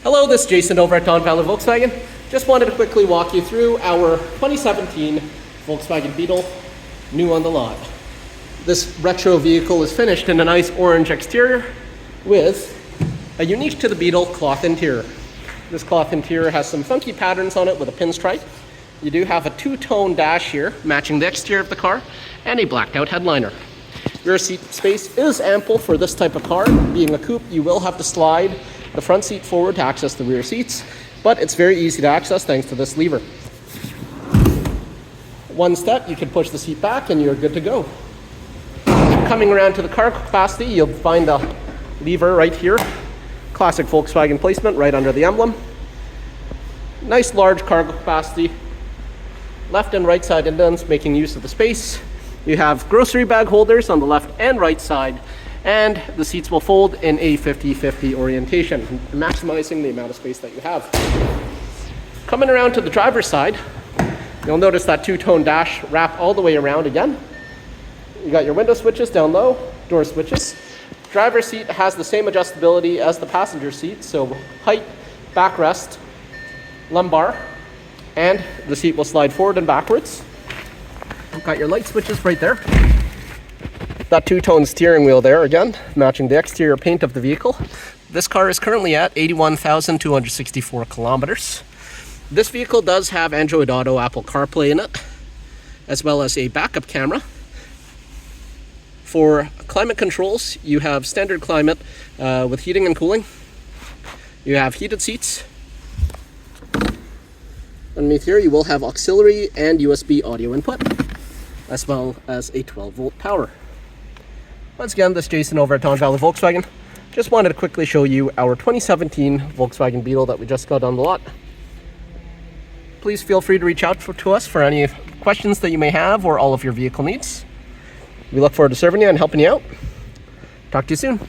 Hello, this is Jason over at Valley Volkswagen. Just wanted to quickly walk you through our 2017 Volkswagen Beetle, new on the lot. This retro vehicle is finished in a nice orange exterior with a unique to the Beetle cloth interior. This cloth interior has some funky patterns on it with a pinstripe. You do have a two-tone dash here matching the exterior of the car and a blacked out headliner. Rear seat space is ample for this type of car. Being a coupe, you will have to slide the front seat forward to access the rear seats, but it's very easy to access thanks to this lever. One step, you can push the seat back and you're good to go. Coming around to the cargo capacity, you'll find the lever right here. Classic Volkswagen placement right under the emblem. Nice large cargo capacity. Left and right side indents making use of the space. You have grocery bag holders on the left and right side, and the seats will fold in a 50-50 orientation, maximizing the amount of space that you have. Coming around to the driver's side, you'll notice that two-tone dash wrap all the way around again. You got your window switches down low, door switches. Driver's seat has the same adjustability as the passenger seat, so height, backrest, lumbar, and the seat will slide forward and backwards. You've got your light switches right there. That two-tone steering wheel there again, matching the exterior paint of the vehicle. This car is currently at 81,264 kilometers. This vehicle does have Android Auto, Apple CarPlay in it, as well as a backup camera. For climate controls, you have standard climate with heating and cooling. You have heated seats. Underneath here, you will have auxiliary and USB audio input, as well as a 12-volt power. Once again, this is Jason over at Valley Volkswagen. Just wanted to quickly show you our 2017 Volkswagen Beetle that we just got on the lot. Please feel free to reach out to us for any questions that you may have or all of your vehicle needs. We look forward to serving you and helping you out. Talk to you soon.